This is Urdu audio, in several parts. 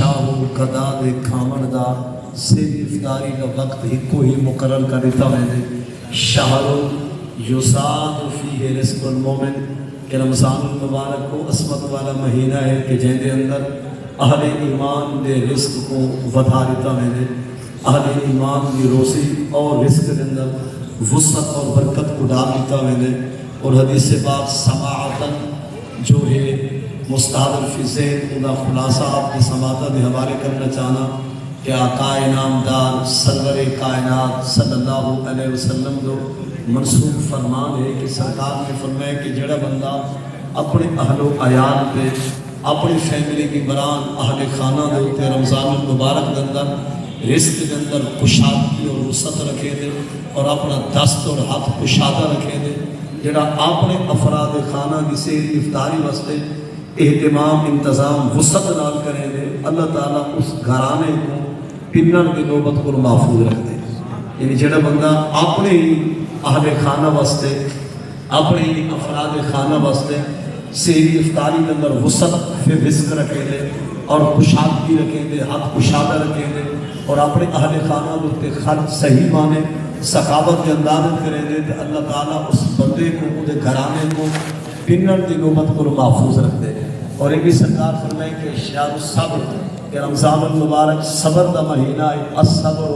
شاہو گدا دے کھامن دا سیر افطاری کا وقت ہی کوئی مقرر کر دیتا ہے شہر یصاد فیہ رزق المومن کہ رمضان المبارک کو عصمت والا مہینہ ہے کہ جن دے اندر اہل ایمان دے رزق کو ودھا دیتا ہے اہل ایمان دی روزی اور رزق کے اندر وسعت اور برکت کو ڈال دیتا ہے اور حدیث پاک سماعتاً جو ہے مستحضر فی ذہن انہا خلاصہ آپ کی سماعتہ دے حوالے کرنا چاہنا کہ آقا انعامدار سرور کائنات صلی اللہ علیہ وسلم جو منصوب فرمان ہے کہ سرکار نے فرمایا کہ جڑا بندہ اپنے اہل و عیال پہ اپنی فیملی کی بران اہل خانہ دے ہوتے رمضان المبارک کے اندر رزق کے اندر کشادگی اور وسعت رکھے دے اور اپنا دست اور ہاتھ کشادہ رکھے دے جڑا اپنے افراد خانہ کی سیر افطاری واسطے اہتمام انتظام وسعت نال کرے دے اللہ تعالیٰ اس گھرانے کو پنن کی نوبت کو محفوظ رکھ دے یعنی جڑا بندہ اپنے ہی اہل خانہ واسطے اپنے ہی افراد خانہ واسطے سیری افطاری کے اندر وسعت پھر رزق رکھے دے اور کشادگی رکھے دے ہاتھ کشادہ رکھے دے اور اپنے اہل خانہ دوتے خرچ صحیح مانے سخاوت کے اندازت کرے دے تو اللہ تعالیٰ اس بندے کو اس گھرانے کو پنن کی نوبت کو محفوظ رکھ دے اور ایک بھی سرکار فرمائے کہ شہر الصبر کہ رمضان المبارک صبر دا مہینہ ہے الصبر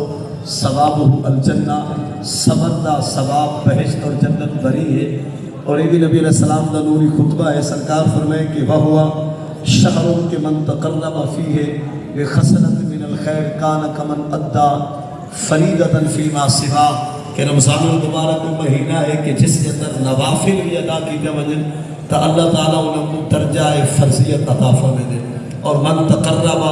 ثواب الجنہ صبر دا ثواب بہشت اور جنت بری ہے اور ایک بھی نبی علیہ السلام دا نوری خطبہ ہے سرکار فرمائے کہ وَهُوَ شَهْرٌ کہ من تقرب فیہ بِخَسَنَةٍ من الخیر کان کمن ادا فریدتاً فیما سوا کہ رمضان المبارک کو مہینہ ہے کہ جس کے اندر نوافل بھی ادا کی جائے تو اللہ تعالیٰ انہوں کو درجہ فرضیت عطا فرمائے دے اور من تقرب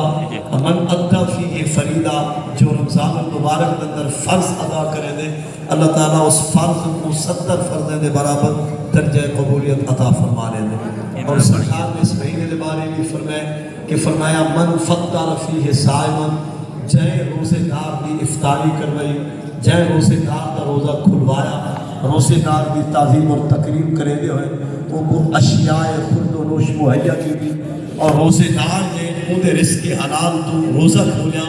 من ادا فیہ فریدہ جو رمضان المبارک کے اندر فرض ادا کرے دے اللہ تعالیٰ اس فرض کو 70 فرض دے برابر درجہ قبولیت عطا فرما لے دے اور سرکار نے اس مہینے کے بارے میں فرمایا من فطر فیہ صائمن جائے روزے دار کی افطاری کروائی جائے روزے دار کا روزہ کھلوایا روزے دار کی تعظیم اور تکریم کرے دے ہوئے وہ کو اشیاء خرد و نوش مہیا کی بھی اور روزے دار نے خود رزق حلال تو روزہ کھولیا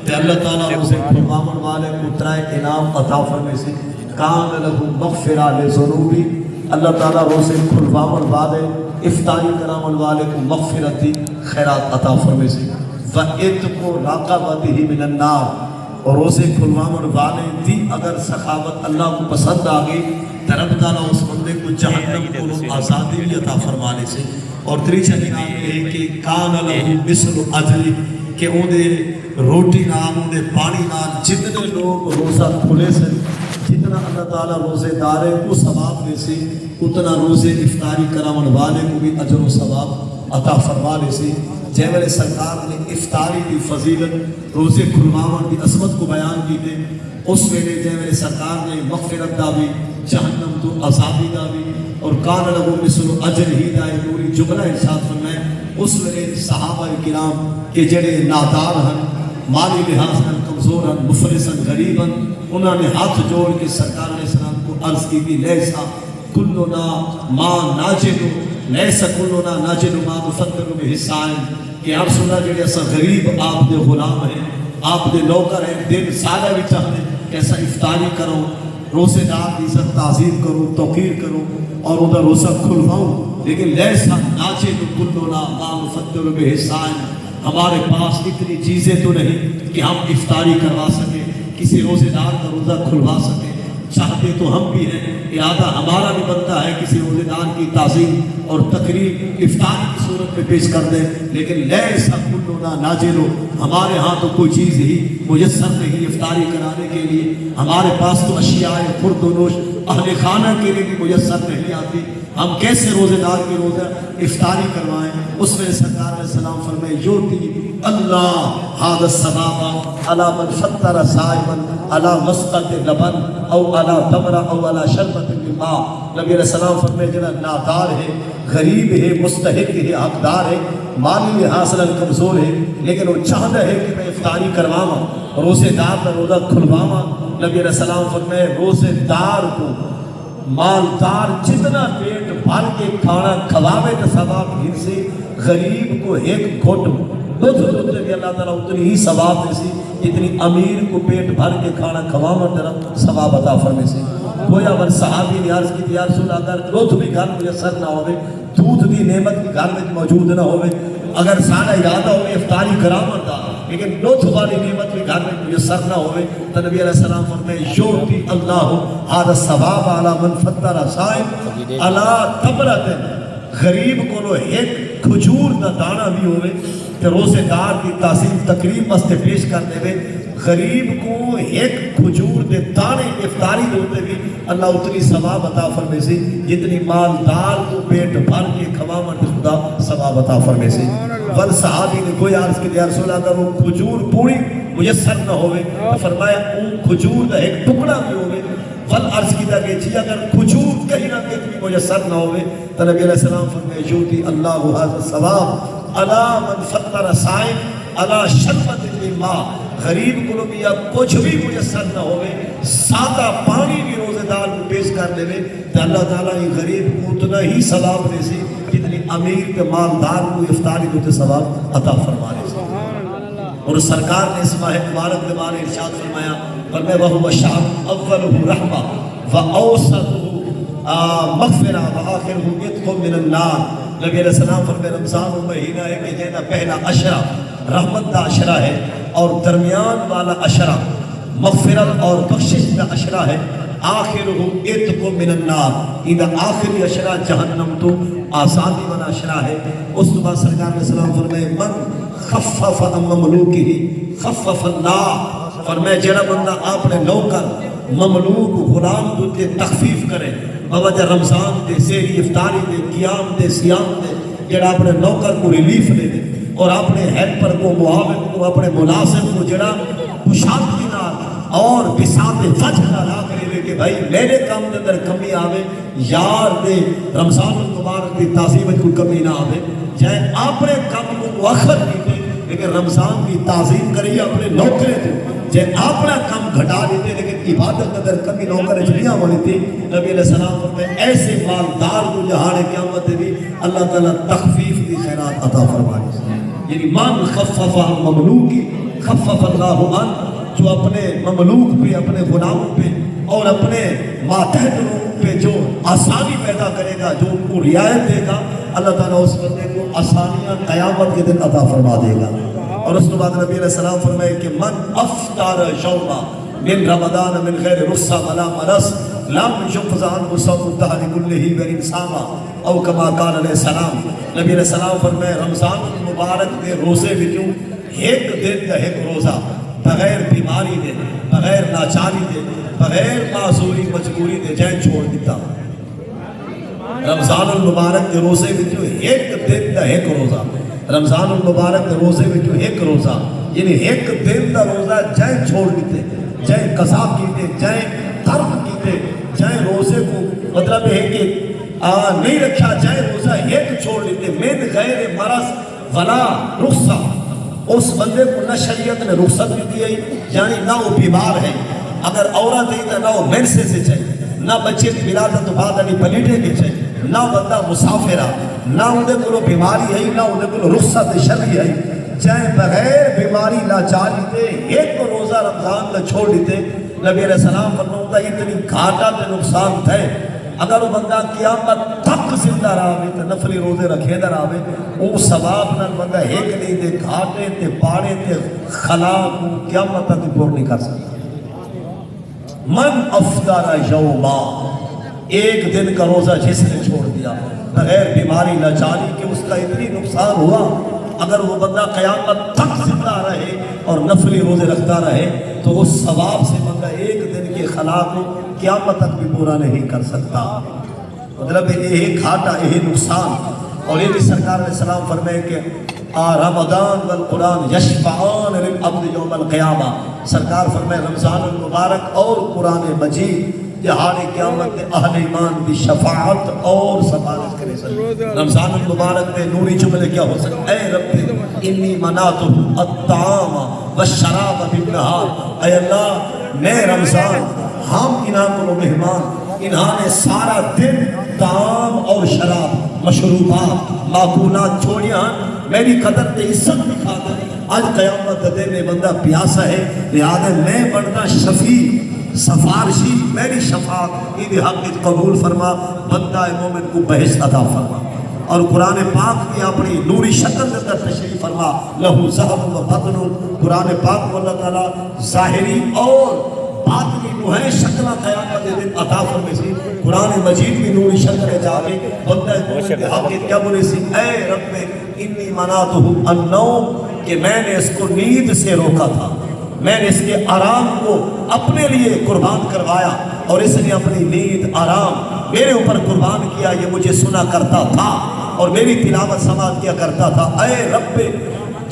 کہ اللہ تعالیٰ روزے کھلوامن والے کو ترائے انعام عطا فرمے سے کان لہو مغفرہ لذنوبی اللہ تعالیٰ روزے کھلوامن والے افطاری کرامن والے کو مغفرتی خیرات عطا فرمے سے وَإِتْقُ رَقَبَتِهِ مِنَ النَّارِ اور روزے کھلوامن والے دی اگر سخاوت اللہ کو پسند آگئی رب تعالیٰ اس بندے کو جہنم کو آزادی بھی عطا فرمانے سے اور تریچہ جناب یہ ہے کہ کان لہو مثل اجری کہ انہیں روٹی نام انہیں پانی نام جتنے لوگ روزہ کھلے سے جتنا اللہ تعالیٰ روزے دارے کو ثواب دے سے اتنا روزے افطاری کرامن والے کو بھی اجر و ثواب عطا فرمانے سے جے والے سرکار نے افطاری کی فضیلت روزے کھلوامن کی عظمت کو بیان کی تھے اس ویلے جے والے سرکار نے مغفرت دا بھی جہنم تو عذابی دا بھی اور کان لہو مثل اجر ہی دا نوری جملہ ارشاد فرمائے اس ویلے صحابہ کرام کہ جڑے نادار ہیں مالی لحاظ ہیں کمزور ہیں مفلس ہیں غریب ہیں انہوں نے ہاتھ جوڑ کے سرکار علیہ السلام کو عرض کی بھی لیسا کلنا ما ناجدو لیسا کلنا ناجدو ما مفدر بحسائن کہ آپ سنا جڑے ایسا غریب آپ دے غلام ہیں آپ دے نوکر ہیں دن سالہ بھی چاہتے کیسا افطاری کرو روزے دار کی عزت تعظیم کرو توقیر کرو اور ادھر روزہ کھلواؤں لیکن لیسا ناجدو کلنا ما مفدر بحسائن ہمارے پاس اتنی چیزیں تو نہیں کہ ہم افطاری کروا سکیں کسی روزے دار کا روزہ کھلوا سکیں چاہتے تو ہم بھی ہیں ارادہ ہمارا بھی بنتا ہے کسی روزے دار کی تعظیم اور تقریب افطاری کی صورت میں پیش کر دیں لیکن لیسا کلنا ناجدو ہمارے ہاں تو کوئی چیز ہی میسر نہیں افطاری کرانے کے لیے ہمارے پاس تو اشیاء خرد و نوش اہل خانہ کے لیے بھی میسر نہیں آتی ہم کیسے روزے دار کے روزہ افطاری کروائیں اس میں سرکار علیہ السلام فرمائے یوتی اللہ هذا الثواب على من فطر صائما على مسقط لبن او على تمر او على شربت من ماء نبی علیہ السلام فرمائے جنہ نادار ہے غریب ہے مستحق ہے حقدار ہے مالی لحاظ سے کمزور ہے لیکن وہ چاہتا ہے کہ میں افطاری کرواواں روزے دار کا روزہ کھلواواں نبی علیہ السلام فرمائے روزے دار کو مالدار جتنا پیٹ بھر کے کھانا کھواوے تو ثواب گھر سے غریب کو ایک گھٹ دودھ بھی اللہ تعالیٰ اتنی ہی ثواب دے سی جتنی امیر کو پیٹ بھر کے کھانا کھواون طرف ثواب عطا فرمے سی. گویا ور صحابی نے عرض کی یا رسول اللہ اگر دودھ بھی گھر میسر نہ ہوئے, دودھ دی نعمت بھی گھر میں موجود نہ ہوئے, اگر سارا ارادہ ہوئے افطاری کراون دا لیکن دودھ والی نعمت بھی گھر میں میسر نہ ہوئے, تو نبی علیہ السلام فرمائے یؤتی اللہ ھذا الثواب علی من فطر صائم علی تمرۃ. غریب کو ایک کھجور دا دانہ بھی ہوئے کہ روزے دار کی تعظیم تقریب واسطے پیش کر دے, غریب کو ایک کھجور دے دانے افطاری ہوتے بھی اللہ اتنی ثواب عطا فرمے سی جتنی مالدار کو پیٹ بھر کے کھواون تے خدا ثواب عطا فرمے سی. ول صحابی نے کوئی عرض کی یا رسول اللہ اگر وہ کھجور پوری میسر نہ ہوئے تو فرمایا وہ کھجور دا ایک ٹکڑا بھی ہوئے. ول عرض کی کہ جی اگر کھجور کہیں نہ کہیں بھی میسر نہ ہوئے تو نبی علیہ السلام فرمائے یؤتی اللہ ھذا الثواب علی من فطر صائم علی شربۃ من ماء. غریب کو بھی یا کچھ بھی میسر نہ ہوئے, سادہ پانی بھی روزے دار کو پیش کر دے تو اللہ تعالیٰ یہ غریب کو اتنا ہی ثواب دے سی جتنی امیر کے مالدار کو افطاری کو ثواب عطا فرما دے سی. اور سرکار نے اس ماہ مبارک کے بارے ارشاد فرمایا فرمایا وَهُوَ شَهْرٌ أَوَّلُهُ رَحْمَةٌ وَأَوْسَطُهُ مَغْفِرَةٌ وَآخِرُهُ عِتْقٌ مِّنَ النَّارِ. نبی علیہ السلام فرمایا رمضان مہینہ ہے کہ جینا پہلا عشرہ رحمت دا عشرہ ہے اور درمیان والا عشرہ مغفرت اور بخشش دا عشرہ ہے, آخرہ عتق من النار اذا آخری عشرہ جہنم تو آسانی والا عشرہ ہے. اس کے بعد سرکار علیہ السلام فرمائے من خفف عن مملوکہ خفف اللہ. فرمائے جڑا بندہ اپنے نوکر مملوک غلام دوتے تخفیف کرے بوجہ رمضان دے سحری افطاری دے قیام دے سیام دے, جڑا اپنے نوکر کو ریلیف دے دے اور اپنے ہیلپر کو معاون کو اپنے ملازم کو جڑا خوشامدی نال اور بساط وجہ لا کرے کہ بھائی میرے کام دے اندر کمی آوے, یار دے رمضان المبارک دی تعظیم کوئی کمی نہ آوے, چاہے اپنے کام کو مؤخر کیتے لیکن رمضان کی تعظیم کریے اپنے نوکرے کو, چاہے اپنا کام گھٹا دیتے لیکن عبادت کے اندر کمی نوکر جڑیاں ہوئی تھی. نبی علیہ السلام فرمائے ایسے مالدار کو جہاں قیامت بھی اللہ تعالیٰ تخفیف کی خیرات عطا فرمائے. یعنی من خفف عن مملوکی خفف اللہ عن, جو اپنے مملوک پہ اپنے غلاموں پہ اور اپنے ماتحت لوگوں پہ جو آسانی پیدا کرے گا, جو ان کو رعایت دے گا, اللہ تعالیٰ اس بندے کو آسانیاں قیامت کے دن عطا فرما دے گا. اور اس کے بعد نبی علیہ السلام فرمائے کہ من افطر یوما من رمضان من غیر رخصہ ولا مرض لم یقض عنہ صوم الدہر کلہ وان صام او کما قال علیہ السلام. نبی علیہ السلام فرمائے رمضان المبارک دے روزے وچوں ایک دن دا ایک روزہ بغیر بیماری دے, بغیر ناچاری دے, بغیر معذوری مجبوری دے جائیں چھوڑ دیتا. رمضان المبارک دے روزے وچوں ایک دن دا ایک روزہ, رمضان المبارک دے روزے وچوں ایک روزہ یعنی ایک دن دا روزہ جائیں چھوڑ دیتے, جائیں قضا کیتے, جائیں ترک کیتے, جائیں روزے کو مطلب ہے کہ نہیں رکھا, جائیں روزہ ایک چھوڑ دیتے من غیر مرض ولا رخصہ. اس بندے کو نہ شریعت نے رخصت بھی دی ہے یعنی نہ وہ بیمار ہے, اگر عورت ہے تو نہ وہ مرثے سے چاہیے, نہ بچے کی ولادت بعد علی پلیٹے کے چاہیے, نہ بندہ مسافرہ, نہ انہیں کو بیماری ہے, نہ انہیں کو رخصت شرعی ہے, چاہے بغیر بیماری لاچاری دے ایک روزہ رمضان کا چھوڑ دیتے. نبی علیہ السلام فرماتا اتنی گھاٹا تے نقصان تھے اگر وہ بندہ قیامت تک زندہ رہے تو نفلی روزے رکھے در آوے وہ ثواب نال بندہ ایک نہیں دے گھاٹے تے پاڑے تے خلا کو قیامت تک پور نہیں کر سکتا. من افطر یوما, ایک دن کا روزہ جس نے چھوڑ دیا بغیر بیماری لاچاری کہ اس کا اتنی نقصان ہوا, اگر وہ بندہ قیامت تک زندہ رہے اور نفلی روزے رکھتا رہے تو اس ثواب سے بندہ ایک دن کے خلا کو قیامت تک بھی پورا نہیں کر سکتا. مطلب یہ گھاٹا, یہ نقصان. اور یہ بھی سرکار علیہ السلام فرمائے کہ رمضان والقرآن یشفعان للعبد یوم القیامہ. سرکار فرمائے رمضان المبارک اور قرآن مجید جہاں قیامت میں اہل ایمان بھی شفاعت اور سفارش کرے سکتے. رمضان المبارک میں نوری جملے کیا ہو سکتے, اے رب انی مناتو الطعام والشراب بالنہار, اے اللہ میں رمضان ہم انہاں کو مہمان, انہاں نے سارا دن طعام اور شراب مشروبات معقولات چھوڑیاں, میری قدر تے عزت دکھا دیں, آج قیامت دے میں بندہ پیاسا ہے، لہذا میں بننا شفیع سفارشی، میری شفاعت عید حق قبول فرما، بندہ مومن کو بہشت عطا فرما۔ اور قرآن پاک کی اپنی نوری شکل اندر تشریف فرما، لہو ذہب و بطن، قرآن پاک کو اللہ تعالیٰ ظاہری اور باطنی جو ہے شکلہ قیامت دن عطا فرمے سی۔ قرآن مجید بھی نوری شکل ہے جا کے بندہ مومن کے حق کیا بولے سی، اے رب انی مناتہ النوم، کہ میں نے اس کو نیند سے روکا تھا، میں نے اس کے آرام کو اپنے لیے قربان کروایا، اور اس نے اپنی نیند آرام میرے اوپر قربان کیا، یہ مجھے سنا کرتا تھا اور میری تلاوت سماعت کیا کرتا تھا۔ اے رب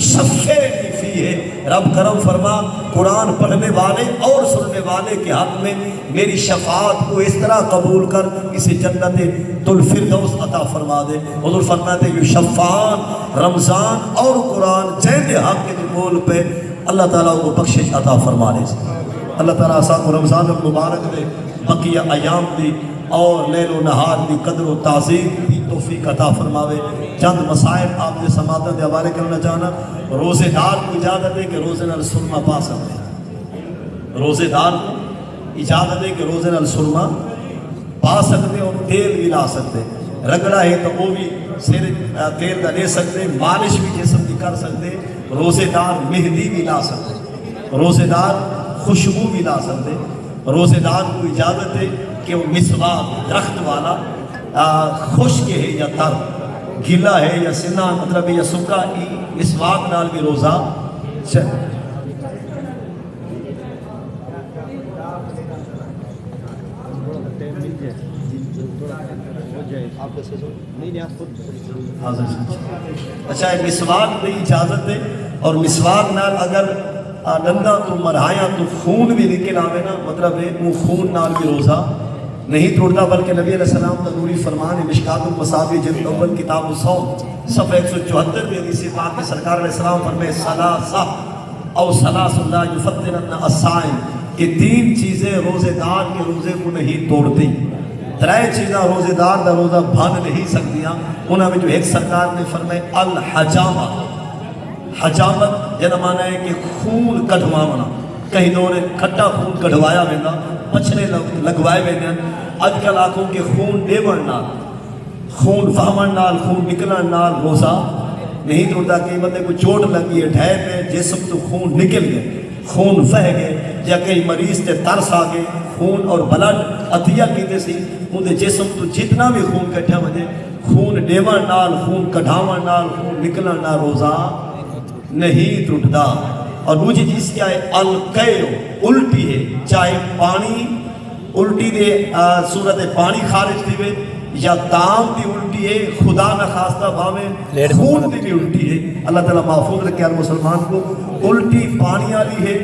شفیع فیہ، رب کرم فرما قرآن پڑھنے والے اور سننے والے کے حق میں میری شفاعت کو اس طرح قبول کر اسے جنت الفردوس عطا فرما دے۔ حضور فرماتے ہیں شفاعت رمضان اور قرآن جہد حق کے قبول پہ اللہ تعالیٰ کو بخشش عطا فرمانے سے۔ اللہ تعالیٰ صاحب رمضان المبارک میں بقیہ ایام دی اور لیل و نہار دی قدر و تعظیم دی توفیق عطا فرماوے۔ چند مسائل آپ نے سماعت دے حوالے کرنا چاہنا۔ روزے دار کو اجازت ہے کہ روزے نال سرما پا سکتے ہیں، روزے دار کو اجازت ہے کہ روزے نال سرما پا سکتے اور تیل بھی لا سکتے، رگڑا ہے تو وہ بھی سر تیل کا لے سکتے، مالش بھی جسم کی کر سکتے، روزے دار مہندی بھی لا سکتے، روزے دار خوشبو بھی لا سکتے۔ روزے دار کو اجازت ہے کہ وہ مسواک درخت والا خشک ہے یا تر، گیلا ہے یا سنا مطلب یا سکا، مسواک نال بھی روزہ اچھا ہے۔ مسواک بھی اجازت ہے، اور مسواک نال اگر نندا تو مرہایا تو خون بھی نکل آوے نا، مطلب ہے وہ خون نال بھی روزہ نہیں توڑتا، بلکہ نبی علیہ السلام کا نوری فرمان ہے مشکات المصابیح جلد اول کتاب الصوم صفحہ 174 میں حدیث پاک میں سرکار علیہ السلام فرمائے ثلاثہ او ثلاث لا یفطرن الصائم، کہ تین چیزیں روزے دار کے روزے کو نہیں توڑتی، ترائے چیزیں روزے دار دا روزہ بھن نہیں سکتیاں۔ انہوں میں جو ایک سرکار نے فرمائے الحجامہ، حجامت جنہ مانا ہے کہ خون کڑھوانا، کہیں دور کھٹا خون کڑھوایا ویندہ، پچھنے لگوائے ویندے، اج کل آنکھوں کے خون ڈیون نال، خون فہمن نال، خون نکلن نال روزہ نہیں توڑتا۔ کہ بندے کو چوٹ لگی ہے ڈھائے پہ جسم تو خون نکل گئے، خون بہہ گئے، یا کئی مریض تے ترس آگئے، خون اور بلڈ عطیہ کیتے سی اندے جسم تو جتنا بھی خون کٹھا وجے، خون ڈیون نال، خون کڑھاون نال، خون نکلن نال روزہ نہیں ٹوٹتا۔ اور دوسری چیز کیا ہے؟ القیو، الٹی ہے، چاہے پانی الٹی دے صورت پانی خارج دی وے، یا تام دی الٹی ہے، خدا نہ خواستہ بھاوے خون دی بھی الٹی ہے۔ اللہ تعالیٰ محفوظ رکھے ہر مسلمان کو۔ الٹی پانی والی ہے،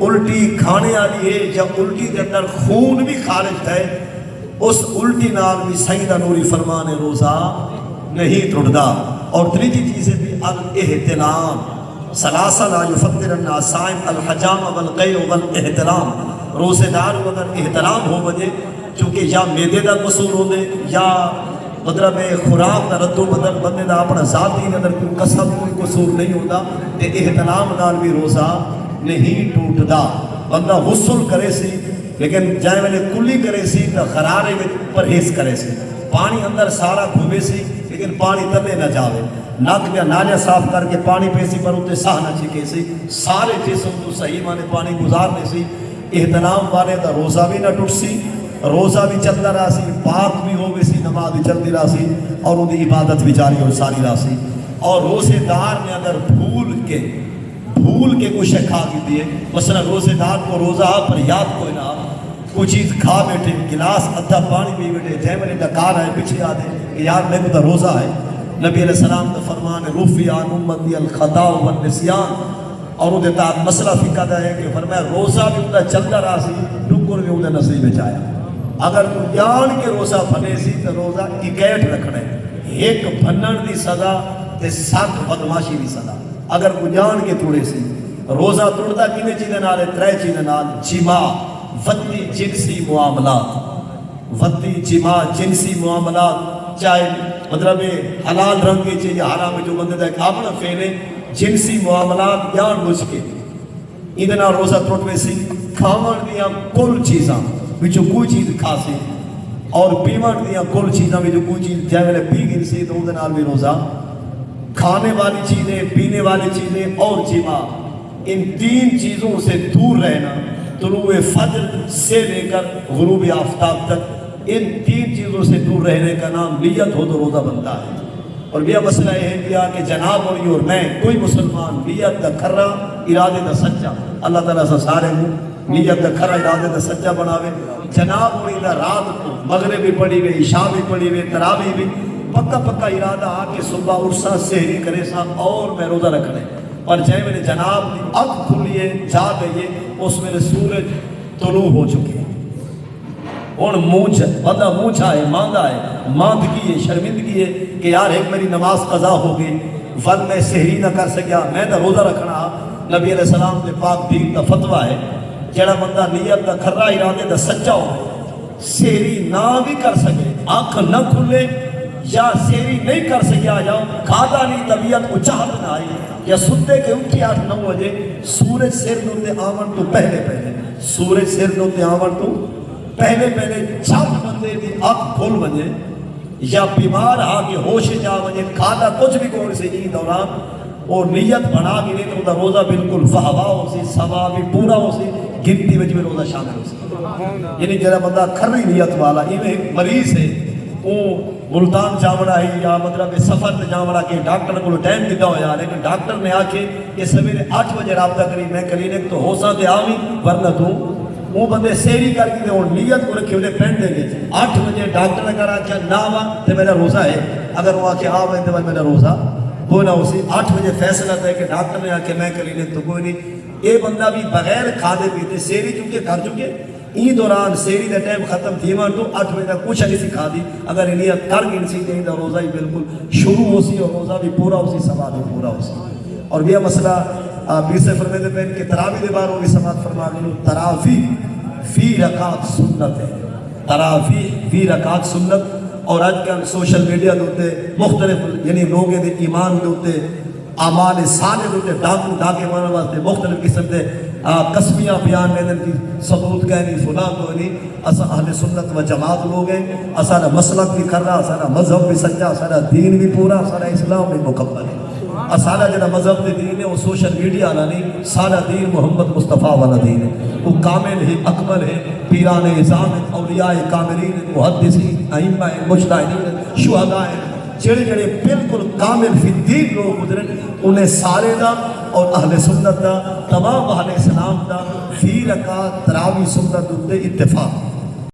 الٹی کھانے والی ہے، یا الٹی دے اندر خون بھی خارج ہے، اس الٹی نال بھی سیدہ نوری فرمان روزہ نہیں ٹوٹتا۔ اور تیسری چیزیں بھی الاحتلام، ثلاثہ لا یفطرن الصائم الحجامہ والقیء والاحتلام، روزے دار کو اگر احترام ہو وجے چونکہ یا میدے دا قصور ہو دے یا مطلب خوراک دا رد و بدل بندے دا اپنا ذاتی اندر کوئی قسم کوئی قصور نہیں ہوتا، تے احترام نال بھی روزہ نہیں ٹوٹدا۔ بندہ غسل کرے سی لیکن جائے والے کلی کرے سی تو خرارے میں پرہیز کرے سی، پانی اندر سارا گھومے سی لیکن پانی تلے نہ جاوے، ناک یا نالیاں صاف کر کے پانی پیسی پر اتے ساہ نہ چھکے سی، سارے جسم تو صحیح مانے پانی گزارنے سی۔ احترام والے دا روزہ بھی نہ ٹوٹ سی، روزہ بھی چلتا رہا سی، پاک بھی ہو گئی سی، نماز بھی چلتی رہا سی، اور ان کی عبادت بھی جاری اور ساری رہا سی۔ اور روزے دار نے اگر بھول کے کچھ کھا کی دیے، مثلا روزے دار کو روزہ پر یاد کوئی نہ، کوئی چیز کھا بیٹھے، گلاس ادھا پانی پی بیٹھے، جائے میں نے ڈکار آئے پیچھے آدھے کہ یار میں کو تو روزہ ہے۔ نبی علیہ السلام کا فرمان رفع عن امتی الخطا والنسیان، اور وہ دیتا مسئلہ فقہ دا ہے کہ فرمایا روزہ بھی انہا چلتا رہا سی، نکر بھی انہا نصیب میں چاہیا۔ اگر تو جان کے روزہ بھنے سی تو روزہ اکیٹ رکھنے، ایک بھنن دی صدا تے 7 بدماشی دی صدا۔ اگر کو جان کے توڑے سی روزہ توڑتا کنے چیزیں نالے، 3 چیزیں نال، جماع، وطی جنسی معاملات، وطی جماع جنسی معاملات، چاہے مطلب حلال رنگ کے چاہیے حرام جو بندے دا ایک اپنا فیل ہے، جنسی معاملات جان بوجھ کے یہ روزہ ٹوٹ ویسی کھاون دیا کل چیزاں بچوں کوئی چیز کھا سی اور پیون دیا کل چیزاں بچوں کوئی چیز جائے ویلے پی گئی سی تو وہ بھی روزہ کھانے والی چیزیں پینے والی چیزیں اور جماع ان تین چیزوں سے دور رہنا طلوع فجر سے لے کر غروب آفتاب تک ان تین چیزوں سے دور رہنے کا نام نیت ہو تو روزہ بنتا ہے۔ اور یہ مسئلہ یہ ہے کیا کہ جناب اور میں کوئی مسلمان نیت دا کھرا ارادے دا سچا اللہ تعالیٰ سے سارے ہوں نیت دا کھرا ارادے دا سچا بناوے جناب اور دا رات کو مغرب بھی پڑھی ہوئے عشاء بھی پڑھی ہوئے تراویح بھی پکا پکا ارادہ آ کے صبح اٹھسا سحری کرے سا اور میں روزہ رکھنے پر جائے میرے جناب کی آنکھ کھلیے جا گئیے اس میرے سورج طلوع ہو چکے اور بندہ مونچھا ہے ماندہ ہے ماندگی ہے شرمندگی ہے کہ یار ایک میری نماز قضا ہو گئی ون میں سحری نہ کر سکیا میں نہ روزہ رکھنا نبی علیہ السلام کے پاک دین کا فتویٰ ہے جڑا بندہ نیت دا کھرا ارادے دا سچا ہو سحری نہ بھی کر سکے آنکھ نہ کھلے یا سحری نہیں کر سکیا یا کھادا نہیں طبیعت کو چاہت نہ آئی یا ستے کے اٹھی 8-9 بجے سورج سر نوتے آمن تو پہلے سورج سر نوتے آمن تو پہلے چاپ بندے دی آنکھ کھول بجے یا بیمار آگے ہوش جا بجے کھادا کچھ بھی کون سے یہ دوران اور نیت بنا کے نہیں تو روزہ بالکل فہوا ہو سی سوا بھی پورا ہو سی گنتی وجہ میں روزہ شامل ہو سی یعنی جڑا بندہ کھری نیت والا یہ ایک مریض ہے وہ ملتان جاوڑا ہے یا مطلب سفر تے جاوڑا کہ ڈاکٹر کو ٹائم دیتا ہو یا لیکن ڈاکٹر نے آکے کہ سویرے 8 بجے رابطہ کری میں کلینک تو ہو سا تے آویں ورنہ تو وہ بندے سیری کر کے اور نیت کو رکھے انہیں پینٹ دیں گے 8 بجے ڈاکٹر نے کہا کہ نہ آوا تو میرا روزہ ہے اگر وہ آکے آویں تو میرا روزہ وہ نہ اسی 8 بجے فیصلہ تھا کہ ڈاکٹر نے آکے میں کلینک تو کوئی نہیں یہ بندہ بھی بغیر کھادے پیتے سیری چونکہ کر چکے این دوران سیری دا ٹائم ختم تھی مان تو 8 بجے تک کچھ نہیں سکھا دی اگر نیت کر گن سی دیں تو روزہ ہی بالکل شروع ہو سی اور روزہ بھی پورا ہو سی سماعت بھی پورا ہو سی اور یہ مسئلہ پیر سے فرمیدے پہن کہ تراویح دے باروں بھی سماعت فرما گئے تراویح فی رکعت سنت ہے تراویح فی رکعت سنت اور آج کل سوشل میڈیا دوتے مختلف یعنی لوگے دے ایمان دوتے اعمال صالح دوتے ڈاکے مانا واسطے مختلف قسم دے قسمیاں بیان لیدن کی ثبوت کہنی فلان تو نہیں اسا اہل سنت و جماعت لوگ ہیں اسارا مسلک بھی کر رہا اسارا مذہب بھی سچا اسارا دین بھی پورا اسارا اسلام بھی مکمل ہے اسارا جنہ مذہب دے دین ہے وہ سوشل میڈیا والا نہیں سارا دین محمد مصطفیٰ والا دین ہے وہ کامل ہے اکمل ہے پیران اعظام ہے اولیاء کاملین ہے محدثین ائمہ مجتہدین شہداء ہیں جڑے جڑے بالکل کامل فی الدین لوگ گزرے انہیں سارے دا اور اہل سنت دا تمام اہل اسلام دا فی رکعت تراویح سنت دے اتفاق